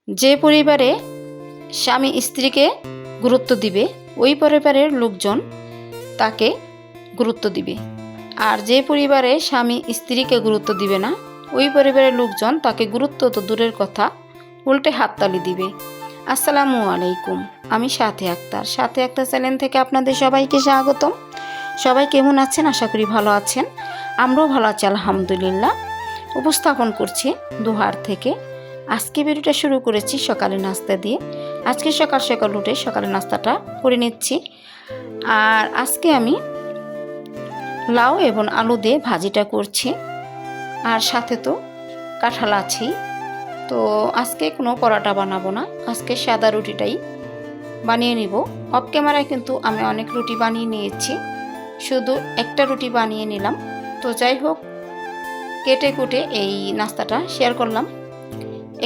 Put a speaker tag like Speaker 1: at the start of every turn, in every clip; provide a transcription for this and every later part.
Speaker 1: যে পরিবারে স্বামী স্ত্রীকে গুরুত্ব দিবে ওই পরিবারের লোকজন তাকে গুরুত্ব দিবে, আর যে পরিবারে স্বামী স্ত্রীকে গুরুত্ব দিবে না ওই পরিবারের লোকজন তাকে গুরুত্ব তো দূরের কথা উল্টে হাততালি দিবে। আসসালামু আলাইকুম, আমি সাথী আক্তার। সাথী আক্তার চ্যানেল থেকে আপনাদের সবাইকে স্বাগতম। সবাই কেমন আছেন? আশা করি ভালো আছেন। আমরাও ভালো আছি আলহামদুলিল্লাহ। উপস্থাপন করছি দুহার থেকে। আজকে ভিডিওটা শুরু করেছি সকালে নাস্তা দিয়ে। আজকে সকাল সকাল উঠে সকালে নাস্তাটা করে নিচ্ছি। আর আজকে আমি লাউ এবং আলু দিয়ে ভাজিটা করছি, আর সাথে তো কাঁঠাল আছেই। তো আজকে কোনো পরোটা বানাবো না, আজকে সাদা রুটিটাই বানিয়ে নিব। অফ ক্যামেরায় কিন্তু আমি অনেক রুটি বানিয়ে নিয়েছি, শুধু একটা রুটি বানিয়ে নিলাম। তো যাই হোক, কেটে কুটে এই নাস্তাটা শেয়ার করলাম।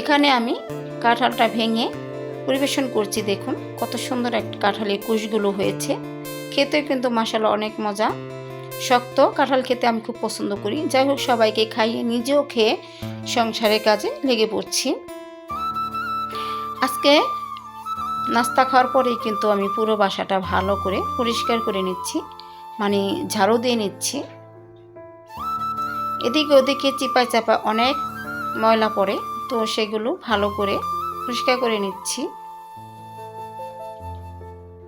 Speaker 1: এখানে আমি কাঁঠালটা ভেঙে পরিবেশন করছি। দেখুন কত সুন্দর একটা কাঁঠালের কুশগুলো হয়েছে, খেতে কিন্তু মাশাআল্লাহ অনেক মজা। শক্ত কাঁঠাল খেতে আমি খুব পছন্দ করি। যাই হোক, সবাইকে খাইয়ে নিজেও খেয়ে সংসারের কাজে লেগে পড়ছি। আজকে নাস্তা খাওয়ার পরেই কিন্তু আমি পুরো বাসাটা ভালো করে পরিষ্কার করে নিচ্ছি, মানে ঝাড়ু দিয়ে নিচ্ছি। এদিকে ওদিকে চিপায় চাপায় অনেক ময়লা পড়ে, তো সেগুলো ভালো করে পরিষ্কার করে নিচ্ছি।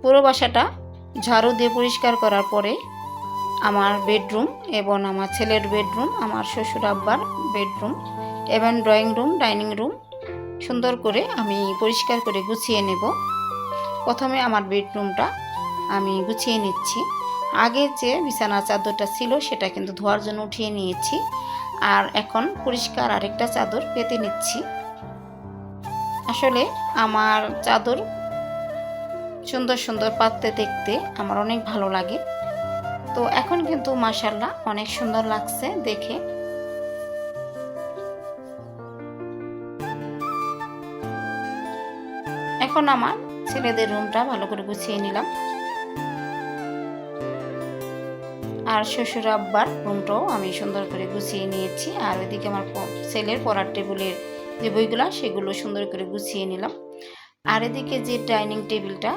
Speaker 1: পুরো বাসাটা ঝাড়ু দিয়ে পরিষ্কার করার পরে আমার বেডরুম এবং আমার ছেলের বেডরুম, আমার শ্বশুর আব্বার বেডরুম এবং ড্রয়িং রুম, ডাইনিং রুম সুন্দর করে আমি পরিষ্কার করে গুছিয়ে নেব। প্রথমে আমার বেডরুমটা আমি গুছিয়ে নিচ্ছি। আগে যে বিছানার চাদরটা ছিল সেটা কিন্তু ধোয়ার জন্য উঠিয়ে নিয়েছি, আর এখন পরিষ্কার আরেকটা চাদর পেতে নিচ্ছি। আসলে আমার চাদর সুন্দর সুন্দর পাততে দেখতে আমার অনেক ভালো লাগে। তো এখন কিন্তু মাশাআল্লাহ অনেক সুন্দর লাগছে দেখে। এখন আমার ছেলেদের রুমটা ভালো করে গুছিয়ে নিলাম, আর শ্বশুর আব্বার রুমটাও আমি সুন্দর করে গুছিয়ে নিয়েছি। আর ওইদিকে আমার ছেলের পড়ার টেবিলের যে বইগুলো সেগুলো সুন্দর করে গুছিয়ে নিলাম। আর এদিকে যে ডাইনিং টেবিলটা,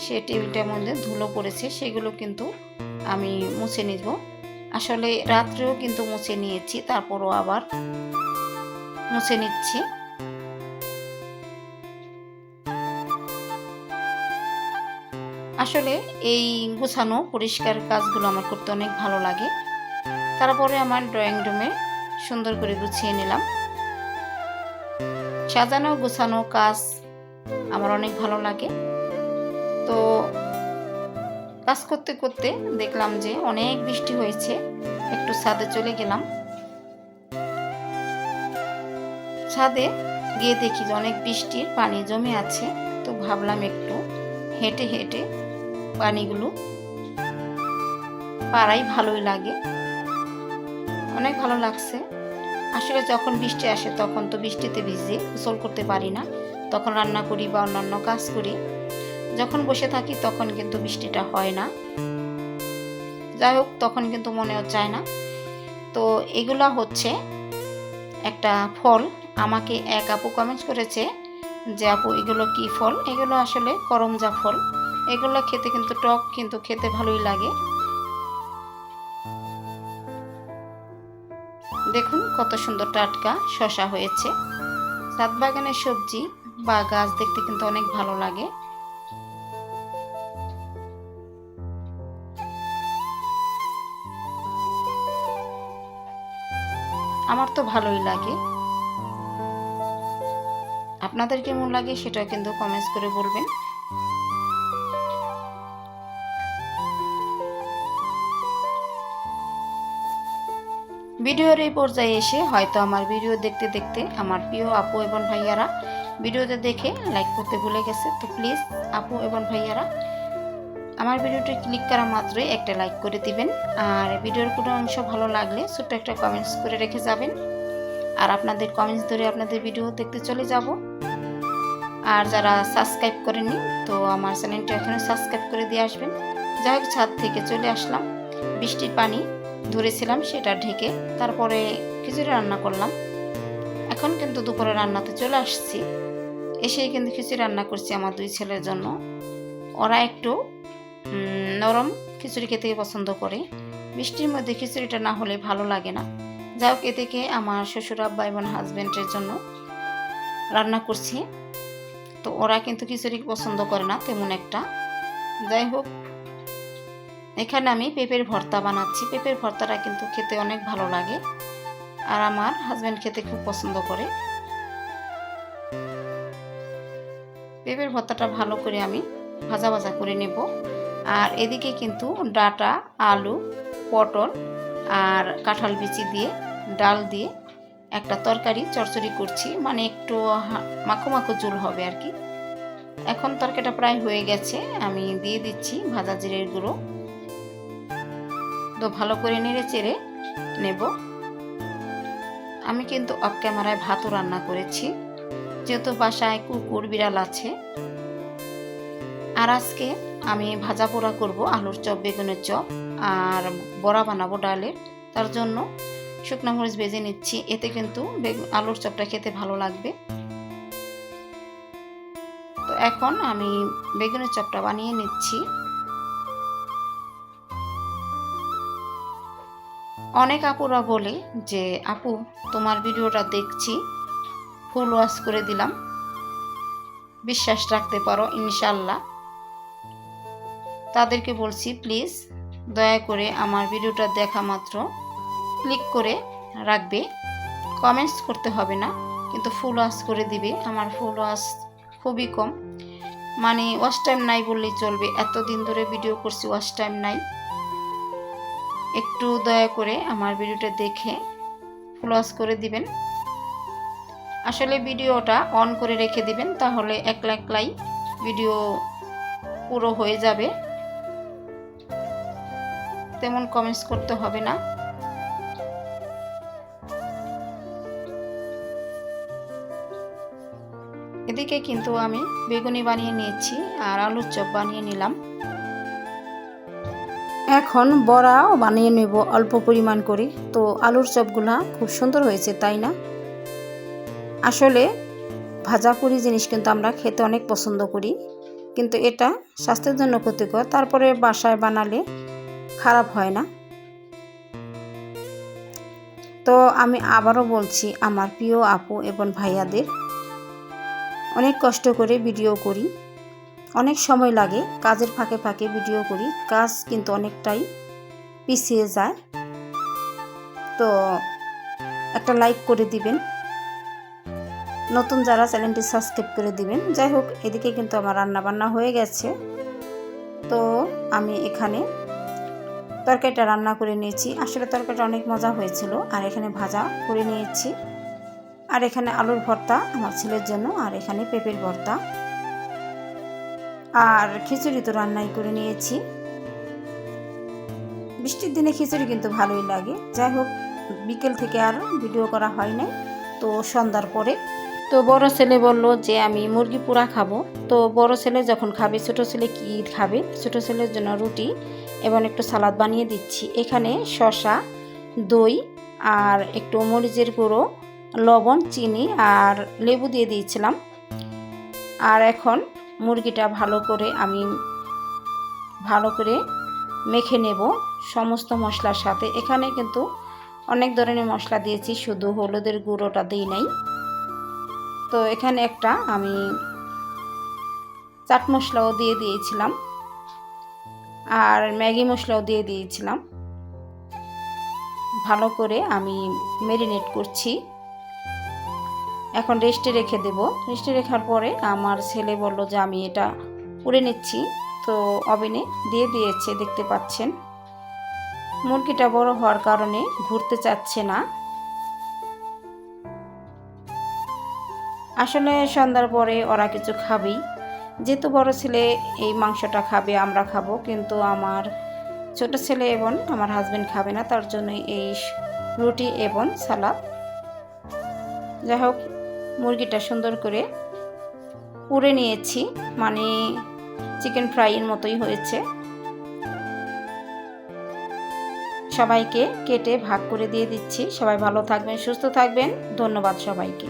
Speaker 1: সে টেবিলটার মধ্যে ধুলো পড়েছে, সেগুলো কিন্তু আমি মুছে নিব। আসলে রাত্রেও কিন্তু মুছে নিয়েছি, তারপরও আবার মুছে নিচ্ছি। আসলে এই গুছানো পরিষ্কার কাজগুলো আমার করতে অনেক ভালো লাগে। তারপরে আমার ড্রয়িং রুমে সুন্দর করে গুছিয়ে নিলাম। সাজানো গুছানো কাজ আমার অনেক ভালো লাগে। তো কাজ করতে করতে দেখলাম যে অনেক বৃষ্টি হয়েছে, একটু ছাদে চলে গেলাম। ছাদে গিয়ে দেখি যে অনেক বৃষ্টির পানি জমে আছে। তো ভাবলাম একটু হেঁটে হেঁটে পানিগুলো পাড়াই ভালোই লাগে, অনেক ভালো লাগছে। আসলে যখন বৃষ্টি আসে তখন তো বৃষ্টিতে ভিজে গোসল করতে পারি না, তখন রান্না করি বা অন্যান্য কাজ করি। যখন বসে থাকি তখন কিন্তু বৃষ্টিটা হয় না। যাই হোক, তখন কিন্তু মনেও চায় না। তো এগুলা হচ্ছে একটা ফল। আমাকে এক আপু কমেন্ট করেছে যে আপু এগুলো কি ফল? এগুলো আসলে করমজা ফল। এগুলো খেতে কিন্তু টক, কিন্তু খেতে ভালোই লাগে। দেখুন কত সুন্দর টাটকা শসা হয়েছে। ছাদ বাগানের সবজি বা গাছ দেখতে কিন্তু অনেক ভালো লাগে। আমার তো ভালোই লাগে। আপনাদের কেমন লাগে সেটাও কিন্তু কমেন্টস করে বলবেন। ভিডিওর এই পর্যায়ে এসে হয়তো আমার ভিডিও দেখতে দেখতে আমার প্রিয় আপু এবং ভাইয়ারা ভিডিওতে দেখে লাইক করতে ভুলে গেছে। তো প্লিজ আপু এবং ভাইয়ারা আমার ভিডিওটি ক্লিক করা মাত্রই একটা লাইক করে দিবেন, আর ভিডিওর কোনো অংশ ভালো লাগলে ছোট্ট একটা কমেন্টস করে রেখে যাবেন। আর আপনাদের কমেন্টস ধরে আপনাদের ভিডিও দেখতে চলে যাব। আর যারা সাবস্ক্রাইব করেননি তো আমার চ্যানেলটা এখানে সাবস্ক্রাইব করে দিয়ে আসবেন। যাই হোক, ছাদ থেকে চলে আসলাম, বৃষ্টির পানি ধরেছিলাম সেটা ঢেকে, তারপরে খিচুড়ি রান্না করলাম। এখন কিন্তু দুপুরে রান্নাতে চলে আসছি। এসেই কিন্তু খিচুড়ি রান্না করছি আমার দুই ছেলের জন্য। ওরা একটু নরম খিচুড়ি খেতে পছন্দ করে, বৃষ্টির মধ্যে খিচুড়িটা না হলে ভালো লাগে না। যাই হোক, এদিকে আমার শ্বশুর আব্বা এবং হাজব্যান্ডের জন্য রান্না করছি। তো ওরা কিন্তু খিচুড়ি পছন্দ করে না তেমন একটা। যাই হোক, এখানে আমি পেঁপের ভর্তা বানাচ্ছি। পেঁপের ভর্তাটা কিন্তু খেতে অনেক ভালো লাগে, আর আমার হাজব্যান্ড খেতে খুব পছন্দ করে। পেঁপের ভর্তাটা ভালো করে আমি ভাজা ভাজা করে নেব। আর এদিকে কিন্তু ডাঁটা, আলু, পটল আর কাঁঠাল বিচি দিয়ে ডাল দিয়ে একটা তরকারি চচ্চড়ি করছি, মানে একটু মাখো মাখো ঝোল হবে আর কি। এখন তরকারিটা প্রায় হয়ে গেছে, আমি দিয়ে দিচ্ছি ভাজা জিরের গুঁড়ো। তো ভালো করে নেড়ে চেড়ে নেব। আমি কিন্তু অফ ক্যামেরায় ভাতও রান্না করেছি, যেহেতু বাসায় কুকুর বিড়াল আছে। আর আজকে আমি ভাজা পোড়া করব, আলুর চপ, বেগুনের চপ আর বড়া বানাবো ডালের। তার জন্য শুকনো মরিচ ভেজে নিচ্ছি, এতে কিন্তু আলুর চপটা খেতে ভালো লাগবে। তো এখন আমি বেগুনের চপটা বানিয়ে নিচ্ছি। অনেক আপুরা বলে যে আপু তোমার ভিডিওটা দেখছি, ফুল ওয়াচ করে দিলাম, বিশ্বাস রাখতে পারো ইনশাল্লাহ। তাদেরকে বলছি প্লিজ দয়া করে আমার ভিডিওটা দেখা মাত্র ক্লিক করে রাখবে, কমেন্টস করতে হবে না, কিন্তু ফুল ওয়াচ করে দিবে। আমার ফুল ওয়াচ খুবই কম, মানে ওয়াচ টাইম নাই বললেই চলবে। এতদিন ধরে ভিডিও করছি, ওয়াচ টাইম নাই। একটু দয়া করে আমার ভিডিওটা দেখে ফুল ওয়াচ করে দিবেন। আসলে ভিডিওটা অন করে রেখে দিবেন, তাহলে একলাই ভিডিও পুরো হয়ে যাবে, তেমন কমেন্টস করতে হবে না। এদিকে কিন্তু আমি বেগুনি বানিয়ে নিয়েছি আর আলুর চপ বানিয়ে নিলাম। এখন বড়াও বানিয়ে নেব অল্প পরিমাণ করে। তো আলুর চপগুলা খুব সুন্দর হয়েছে, তাই না? আসলে ভাজা পুরি জিনিস কিন্তু আমরা খেতে অনেক পছন্দ করি, কিন্তু এটা স্বাস্থ্যের জন্য ক্ষতিকর। তারপরে বাসায় বানালে খারাপ হয় না। তো আমি আবারও বলছি, আমার প্রিয় আপু এবং ভাইয়াদের, অনেক কষ্ট করে ভিডিও করি, অনেক সময় লাগে, কাজের ফাঁকে ফাঁকে ভিডিও করি, কাজ কিন্তু অনেকটাই পিছিয়ে যায়। তো একটা লাইক করে দিবেন, নতুন যারা চ্যানেলটি সাবস্ক্রাইব করে দিবেন। যাই হোক, এদিকে কিন্তু আমার রান্না বান্না হয়ে গেছে। তো আমি এখানে তরকারিটা রান্না করে নিয়েছি। আসলে তরকারিটা অনেক মজা হয়েছিল। আর এখানে ভাজা করে নিয়েছি, আর এখানে আলুর ভর্তা আমার ছেলের জন্য, আর এখানে পেঁপের ভর্তা, আর খিচুড়ি তো রান্নাই করে নিয়েছি। বৃষ্টির দিনে খিচুড়ি কিন্তু ভালোই লাগে। যাই হোক, বিকেল থেকে আর ভিডিও করা হয় নাই, তো সন্ধ্যার পরে। তো বড় ছেলে বলল যে আমি মুরগি পোড়া খাবো। তো বড় ছেলে যখন খাবে, ছোট ছেলে কি খাবে? ছোট ছেলের জন্য রুটি এবং একটু সালাদ বানিয়ে দিচ্ছি। এখানে শসা, দই আর একটু মরিচের গুঁড়ো, লবণ, চিনি আর লেবু দিয়ে দিয়েছিলাম। আর এখন মুরগিটা ভালো করে মেখে নেব সমস্ত মশলার সাথে। এখানে কিন্তু অনেক ধরনের মশলা দিয়েছি, শুধু হলুদের গুঁড়োটা দিই নাই। তো এখানে একটা আমি চাট মশলাও দিয়ে দিয়েছিলাম, আর ম্যাগি মশলাও দিয়ে দিয়েছিলাম। ভালো করে আমি ম্যারিনেট করছি। এখন রেস্টে রেখে দেব। রেস্টে রাখার পরে আমার ছেলে বলল যে আমি এটা পুড়ে নিচ্ছি। তো ওভেনে দিয়ে দিয়েছে, দেখতে পাচ্ছেন। মুরগিটা বড় হওয়ার কারণে ঘুরতে চাচ্ছে না। আসলে সন্ধ্যার পরে ওরা কিছু খাবেই, যেহেতু বড় ছেলে এই মাংসটা খাবে, আমরা খাবো, কিন্তু আমার ছোট ছেলে এবং আমার হাজবেন্ড খাবে না, তার জন্য এই রুটি এবং সালাদ। যাই হোক, মুরগিটা সুন্দর করে পুড়ে নিয়েছি, মানে চিকেন ফ্রাইয়ের মতোই হয়েছে। সবাইকে কেটে ভাগ করে দিয়ে দিচ্ছি। সবাই ভালো থাকবেন, সুস্থ থাকবেন। ধন্যবাদ সবাইকে।